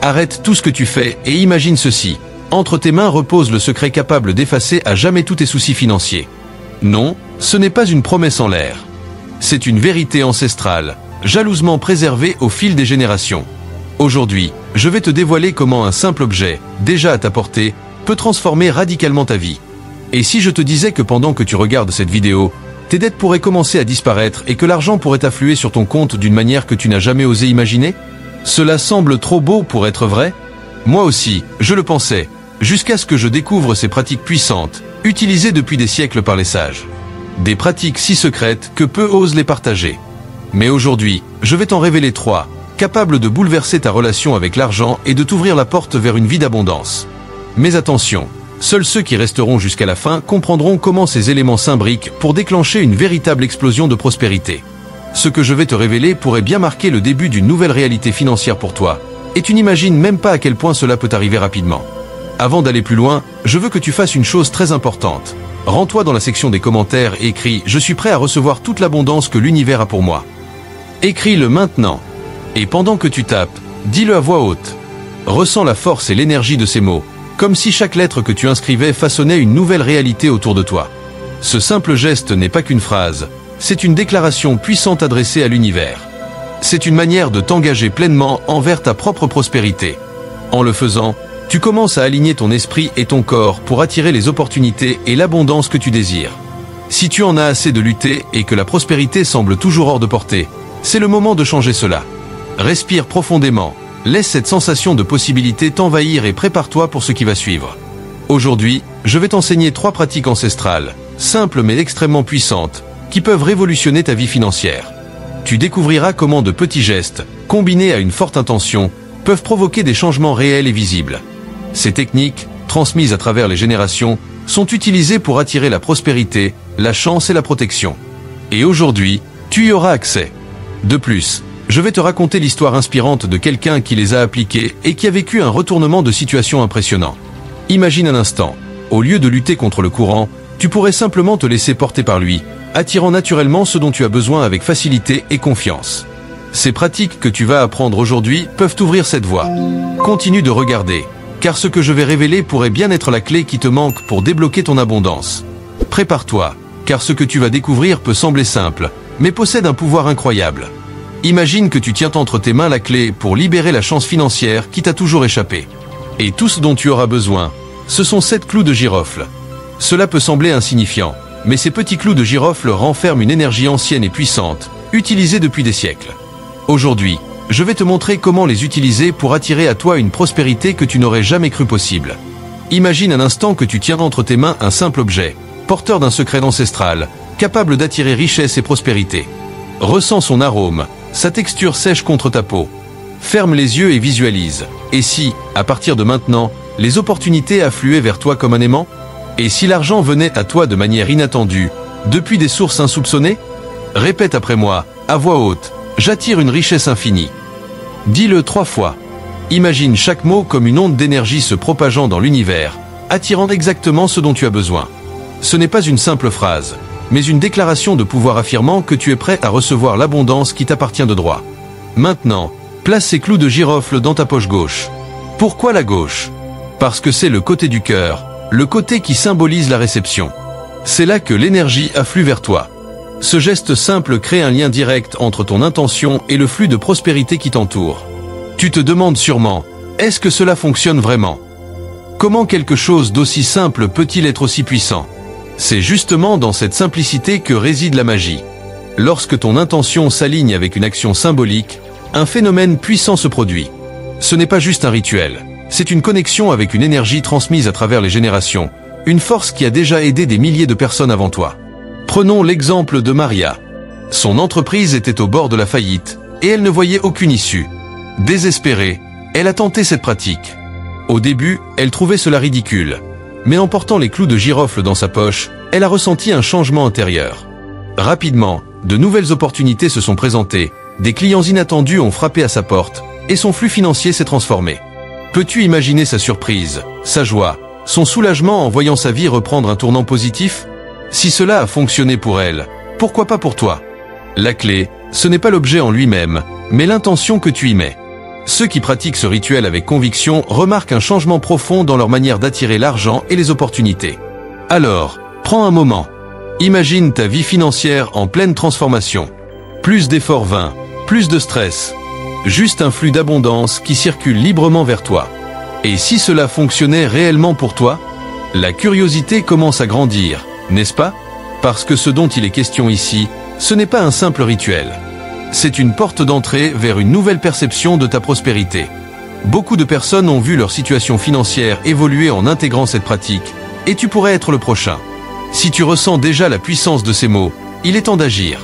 Arrête tout ce que tu fais et imagine ceci. Entre tes mains repose le secret capable d'effacer à jamais tous tes soucis financiers. Non, ce n'est pas une promesse en l'air. C'est une vérité ancestrale, jalousement préservée au fil des générations. Aujourd'hui, je vais te dévoiler comment un simple objet, déjà à ta portée, peut transformer radicalement ta vie. Et si je te disais que pendant que tu regardes cette vidéo, tes dettes pourraient commencer à disparaître et que l'argent pourrait affluer sur ton compte d'une manière que tu n'as jamais osé imaginer? Cela semble trop beau pour être vrai? Moi aussi, je le pensais, jusqu'à ce que je découvre ces pratiques puissantes, utilisées depuis des siècles par les sages. Des pratiques si secrètes que peu osent les partager. Mais aujourd'hui, je vais t'en révéler 3, capables de bouleverser ta relation avec l'argent et de t'ouvrir la porte vers une vie d'abondance. Mais attention, seuls ceux qui resteront jusqu'à la fin comprendront comment ces éléments s'imbriquent pour déclencher une véritable explosion de prospérité. Ce que je vais te révéler pourrait bien marquer le début d'une nouvelle réalité financière pour toi, et tu n'imagines même pas à quel point cela peut arriver rapidement. Avant d'aller plus loin, je veux que tu fasses une chose très importante. Rends-toi dans la section des commentaires et écris « Je suis prêt à recevoir toute l'abondance que l'univers a pour moi ». Écris-le maintenant. Et pendant que tu tapes, dis-le à voix haute. Ressens la force et l'énergie de ces mots, comme si chaque lettre que tu inscrivais façonnait une nouvelle réalité autour de toi. Ce simple geste n'est pas qu'une phrase, c'est une déclaration puissante adressée à l'univers. C'est une manière de t'engager pleinement envers ta propre prospérité. En le faisant, tu commences à aligner ton esprit et ton corps pour attirer les opportunités et l'abondance que tu désires. Si tu en as assez de lutter et que la prospérité semble toujours hors de portée, c'est le moment de changer cela. Respire profondément, laisse cette sensation de possibilité t'envahir et prépare-toi pour ce qui va suivre. Aujourd'hui, je vais t'enseigner 3 pratiques ancestrales, simples mais extrêmement puissantes, qui peuvent révolutionner ta vie financière. Tu découvriras comment de petits gestes, combinés à une forte intention, peuvent provoquer des changements réels et visibles. Ces techniques, transmises à travers les générations, sont utilisées pour attirer la prospérité, la chance et la protection. Et aujourd'hui, tu y auras accès. De plus, je vais te raconter l'histoire inspirante de quelqu'un qui les a appliquées et qui a vécu un retournement de situation impressionnant. Imagine un instant, au lieu de lutter contre le courant, tu pourrais simplement te laisser porter par lui, attirant naturellement ce dont tu as besoin avec facilité et confiance. Ces pratiques que tu vas apprendre aujourd'hui peuvent t'ouvrir cette voie. Continue de regarder, car ce que je vais révéler pourrait bien être la clé qui te manque pour débloquer ton abondance. Prépare-toi, car ce que tu vas découvrir peut sembler simple, mais possède un pouvoir incroyable. Imagine que tu tiens entre tes mains la clé pour libérer la chance financière qui t'a toujours échappé. Et tout ce dont tu auras besoin, ce sont 7 clous de girofle. Cela peut sembler insignifiant, mais ces petits clous de girofle renferment une énergie ancienne et puissante, utilisée depuis des siècles. Aujourd'hui, je vais te montrer comment les utiliser pour attirer à toi une prospérité que tu n'aurais jamais cru possible. Imagine un instant que tu tiens entre tes mains un simple objet, porteur d'un secret ancestral, capable d'attirer richesse et prospérité. Ressens son arôme, sa texture sèche contre ta peau. Ferme les yeux et visualise. Et si, à partir de maintenant, les opportunités affluaient vers toi comme un aimant? Et si l'argent venait à toi de manière inattendue, depuis des sources insoupçonnées? Répète après moi, à voix haute, j'attire une richesse infinie. Dis-le 3 fois. Imagine chaque mot comme une onde d'énergie se propageant dans l'univers, attirant exactement ce dont tu as besoin. Ce n'est pas une simple phrase, mais une déclaration de pouvoir affirmant que tu es prêt à recevoir l'abondance qui t'appartient de droit. Maintenant, place ces clous de girofle dans ta poche gauche. Pourquoi la gauche? Parce que c'est le côté du cœur, le côté qui symbolise la réception. C'est là que l'énergie afflue vers toi. Ce geste simple crée un lien direct entre ton intention et le flux de prospérité qui t'entoure. Tu te demandes sûrement, est-ce que cela fonctionne vraiment? Comment quelque chose d'aussi simple peut-il être aussi puissant? C'est justement dans cette simplicité que réside la magie. Lorsque ton intention s'aligne avec une action symbolique, un phénomène puissant se produit. Ce n'est pas juste un rituel, c'est une connexion avec une énergie transmise à travers les générations, une force qui a déjà aidé des milliers de personnes avant toi. Prenons l'exemple de Maria. Son entreprise était au bord de la faillite, et elle ne voyait aucune issue. Désespérée, elle a tenté cette pratique. Au début, elle trouvait cela ridicule. Mais en portant les clous de girofle dans sa poche, elle a ressenti un changement intérieur. Rapidement, de nouvelles opportunités se sont présentées, des clients inattendus ont frappé à sa porte, et son flux financier s'est transformé. Peux-tu imaginer sa surprise, sa joie, son soulagement en voyant sa vie reprendre un tournant positif? Si cela a fonctionné pour elle, pourquoi pas pour toi? La clé, ce n'est pas l'objet en lui-même, mais l'intention que tu y mets. Ceux qui pratiquent ce rituel avec conviction remarquent un changement profond dans leur manière d'attirer l'argent et les opportunités. Alors, prends un moment. Imagine ta vie financière en pleine transformation. Plus d'efforts vains, plus de stress. Juste un flux d'abondance qui circule librement vers toi. Et si cela fonctionnait réellement pour toi? La curiosité commence à grandir, n'est-ce pas? Parce que ce dont il est question ici, ce n'est pas un simple rituel. C'est une porte d'entrée vers une nouvelle perception de ta prospérité. Beaucoup de personnes ont vu leur situation financière évoluer en intégrant cette pratique, et tu pourrais être le prochain. Si tu ressens déjà la puissance de ces mots, il est temps d'agir.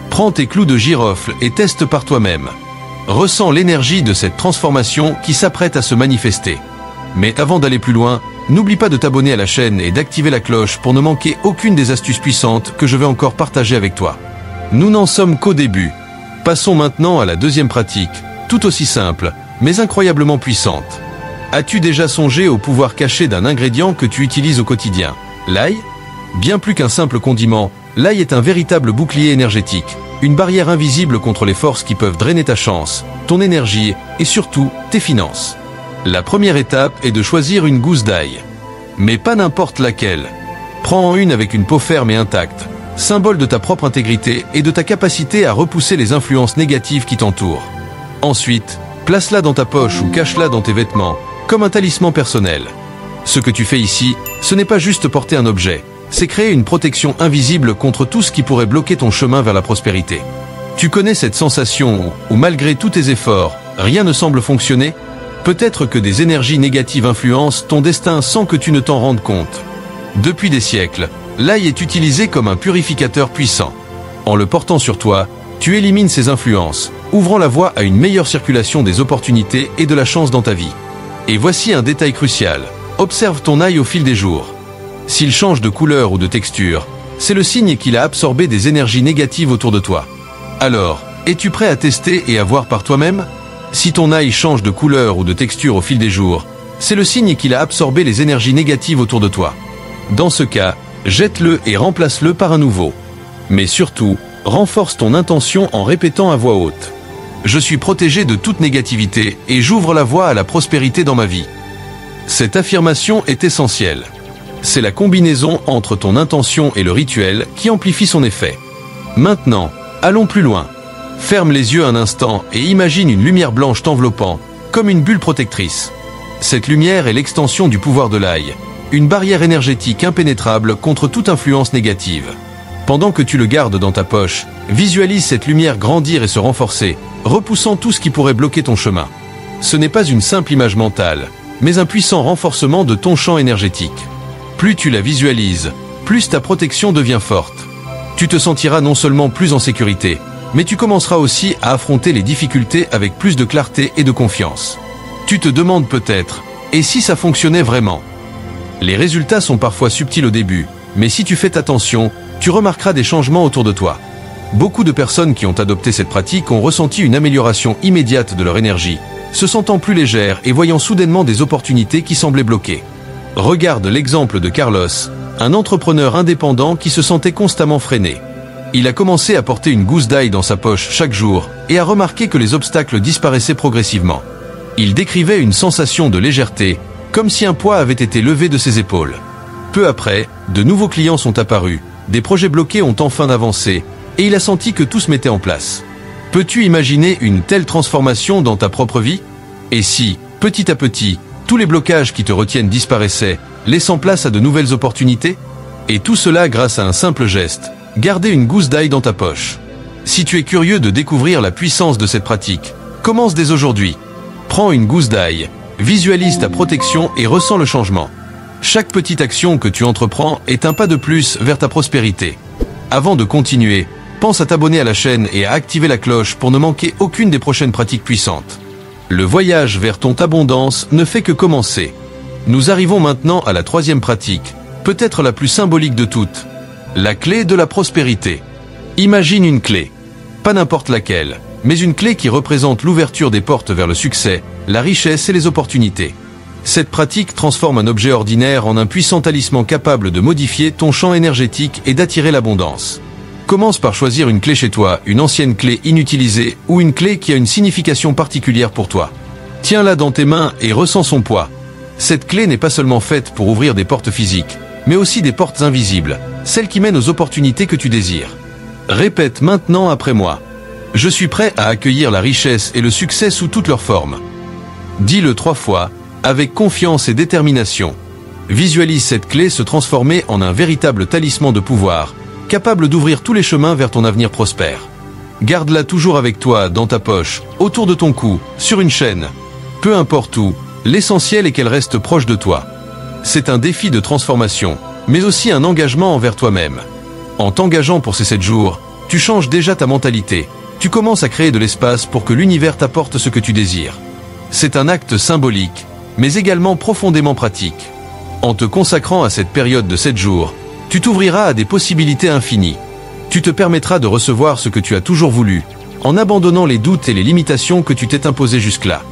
Prends tes clous de girofle et teste par toi-même. Ressens l'énergie de cette transformation qui s'apprête à se manifester. Mais avant d'aller plus loin, n'oublie pas de t'abonner à la chaîne et d'activer la cloche pour ne manquer aucune des astuces puissantes que je vais encore partager avec toi. Nous n'en sommes qu'au début. Passons maintenant à la deuxième pratique, tout aussi simple, mais incroyablement puissante. As-tu déjà songé au pouvoir caché d'un ingrédient que tu utilises au quotidien? L'ail? Bien plus qu'un simple condiment, l'ail est un véritable bouclier énergétique, une barrière invisible contre les forces qui peuvent drainer ta chance, ton énergie et surtout tes finances. La première étape est de choisir une gousse d'ail. Mais pas n'importe laquelle. Prends-en une avec une peau ferme et intacte, symbole de ta propre intégrité et de ta capacité à repousser les influences négatives qui t'entourent. Ensuite, place-la dans ta poche ou cache-la dans tes vêtements, comme un talisman personnel. Ce que tu fais ici, ce n'est pas juste porter un objet, c'est créer une protection invisible contre tout ce qui pourrait bloquer ton chemin vers la prospérité. Tu connais cette sensation où malgré tous tes efforts, rien ne semble fonctionner? Peut-être que des énergies négatives influencent ton destin sans que tu ne t'en rendes compte. Depuis des siècles, l'ail est utilisé comme un purificateur puissant. En le portant sur toi, tu élimines ces influences, ouvrant la voie à une meilleure circulation des opportunités et de la chance dans ta vie. Et voici un détail crucial. Observe ton ail au fil des jours. S'il change de couleur ou de texture, c'est le signe qu'il a absorbé des énergies négatives autour de toi. Alors, es-tu prêt à tester et à voir par toi-même? Si ton ail change de couleur ou de texture au fil des jours, c'est le signe qu'il a absorbé les énergies négatives autour de toi. Dans ce cas, jette-le et remplace-le par un nouveau. Mais surtout, renforce ton intention en répétant à voix haute. Je suis protégé de toute négativité et j'ouvre la voie à la prospérité dans ma vie. Cette affirmation est essentielle. C'est la combinaison entre ton intention et le rituel qui amplifie son effet. Maintenant, allons plus loin. Ferme les yeux un instant et imagine une lumière blanche t'enveloppant, comme une bulle protectrice. Cette lumière est l'extension du pouvoir de l'ail, une barrière énergétique impénétrable contre toute influence négative. Pendant que tu le gardes dans ta poche, visualise cette lumière grandir et se renforcer, repoussant tout ce qui pourrait bloquer ton chemin. Ce n'est pas une simple image mentale, mais un puissant renforcement de ton champ énergétique. Plus tu la visualises, plus ta protection devient forte. Tu te sentiras non seulement plus en sécurité, mais tu commenceras aussi à affronter les difficultés avec plus de clarté et de confiance. Tu te demandes peut-être, et si ça fonctionnait vraiment? Les résultats sont parfois subtils au début, mais si tu fais attention, tu remarqueras des changements autour de toi. Beaucoup de personnes qui ont adopté cette pratique ont ressenti une amélioration immédiate de leur énergie, se sentant plus légères et voyant soudainement des opportunités qui semblaient bloquées. Regarde l'exemple de Carlos, un entrepreneur indépendant qui se sentait constamment freiné. Il a commencé à porter une gousse d'ail dans sa poche chaque jour et a remarqué que les obstacles disparaissaient progressivement. Il décrivait une sensation de légèreté, comme si un poids avait été levé de ses épaules. Peu après, de nouveaux clients sont apparus, des projets bloqués ont enfin avancé, et il a senti que tout se mettait en place. Peux-tu imaginer une telle transformation dans ta propre vie? Et si, petit à petit, tous les blocages qui te retiennent disparaissaient, laissant place à de nouvelles opportunités? Et tout cela grâce à un simple geste, garder une gousse d'ail dans ta poche. Si tu es curieux de découvrir la puissance de cette pratique, commence dès aujourd'hui. Prends une gousse d'ail, visualise ta protection et ressens le changement. Chaque petite action que tu entreprends est un pas de plus vers ta prospérité. Avant de continuer, pense à t'abonner à la chaîne et à activer la cloche pour ne manquer aucune des prochaines pratiques puissantes. Le voyage vers ton abondance ne fait que commencer. Nous arrivons maintenant à la troisième pratique, peut-être la plus symbolique de toutes. La clé de la prospérité. Imagine une clé. Pas n'importe laquelle, mais une clé qui représente l'ouverture des portes vers le succès, la richesse et les opportunités. Cette pratique transforme un objet ordinaire en un puissant talisman capable de modifier ton champ énergétique et d'attirer l'abondance. Commence par choisir une clé chez toi, une ancienne clé inutilisée ou une clé qui a une signification particulière pour toi. Tiens-la dans tes mains et ressens son poids. Cette clé n'est pas seulement faite pour ouvrir des portes physiques, mais aussi des portes invisibles, celles qui mènent aux opportunités que tu désires. Répète maintenant après moi. Je suis prêt à accueillir la richesse et le succès sous toutes leurs formes. Dis-le 3 fois, avec confiance et détermination. Visualise cette clé se transformer en un véritable talisman de pouvoir, capable d'ouvrir tous les chemins vers ton avenir prospère. Garde-la toujours avec toi, dans ta poche, autour de ton cou, sur une chaîne. Peu importe où, l'essentiel est qu'elle reste proche de toi. C'est un défi de transformation, mais aussi un engagement envers toi-même. En t'engageant pour ces 7 jours, tu changes déjà ta mentalité. Tu commences à créer de l'espace pour que l'univers t'apporte ce que tu désires. C'est un acte symbolique, mais également profondément pratique. En te consacrant à cette période de 7 jours, tu t'ouvriras à des possibilités infinies. Tu te permettras de recevoir ce que tu as toujours voulu, en abandonnant les doutes et les limitations que tu t'es imposées jusque-là.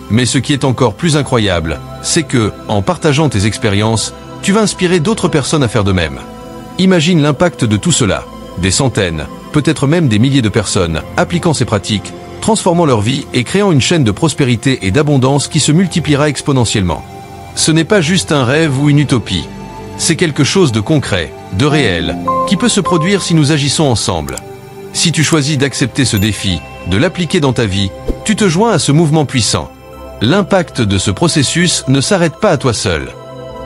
Mais ce qui est encore plus incroyable, c'est que, en partageant tes expériences, tu vas inspirer d'autres personnes à faire de même. Imagine l'impact de tout cela. Des centaines, peut-être même des milliers de personnes, appliquant ces pratiques, transformant leur vie et créant une chaîne de prospérité et d'abondance qui se multipliera exponentiellement. Ce n'est pas juste un rêve ou une utopie. C'est quelque chose de concret, de réel, qui peut se produire si nous agissons ensemble. Si tu choisis d'accepter ce défi, de l'appliquer dans ta vie, tu te joins à ce mouvement puissant. L'impact de ce processus ne s'arrête pas à toi seul.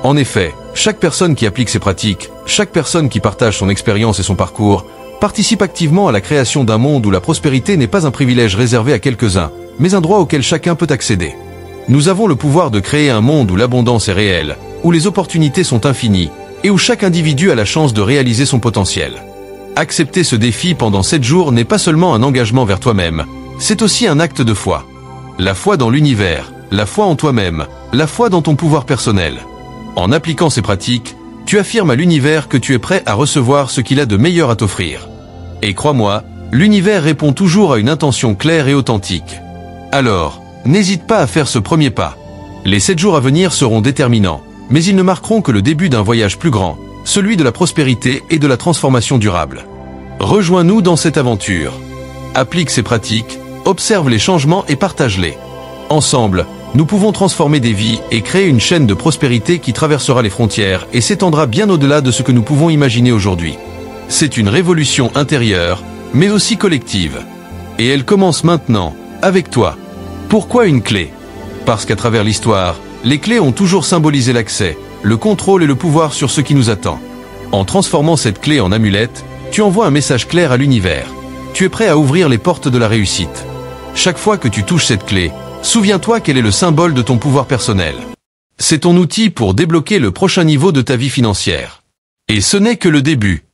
En effet, chaque personne qui applique ces pratiques, chaque personne qui partage son expérience et son parcours, participe activement à la création d'un monde où la prospérité n'est pas un privilège réservé à quelques-uns, mais un droit auquel chacun peut accéder. Nous avons le pouvoir de créer un monde où l'abondance est réelle, où les opportunités sont infinies, et où chaque individu a la chance de réaliser son potentiel. Accepter ce défi pendant 7 jours n'est pas seulement un engagement vers toi-même, c'est aussi un acte de foi. La foi dans l'univers, la foi en toi-même, la foi dans ton pouvoir personnel. En appliquant ces pratiques, tu affirmes à l'univers que tu es prêt à recevoir ce qu'il a de meilleur à t'offrir. Et crois-moi, l'univers répond toujours à une intention claire et authentique. Alors, n'hésite pas à faire ce premier pas. Les 7 jours à venir seront déterminants, mais ils ne marqueront que le début d'un voyage plus grand, celui de la prospérité et de la transformation durable. Rejoins-nous dans cette aventure. Applique ces pratiques, observe les changements et partage-les. Ensemble, nous pouvons transformer des vies et créer une chaîne de prospérité qui traversera les frontières et s'étendra bien au-delà de ce que nous pouvons imaginer aujourd'hui. C'est une révolution intérieure, mais aussi collective. Et elle commence maintenant, avec toi. Pourquoi une clé? Parce qu'à travers l'histoire, les clés ont toujours symbolisé l'accès, le contrôle et le pouvoir sur ce qui nous attend. En transformant cette clé en amulette, tu envoies un message clair à l'univers. Tu es prêt à ouvrir les portes de la réussite. Chaque fois que tu touches cette clé, souviens-toi qu'elle est le symbole de ton pouvoir personnel. C'est ton outil pour débloquer le prochain niveau de ta vie financière. Et ce n'est que le début.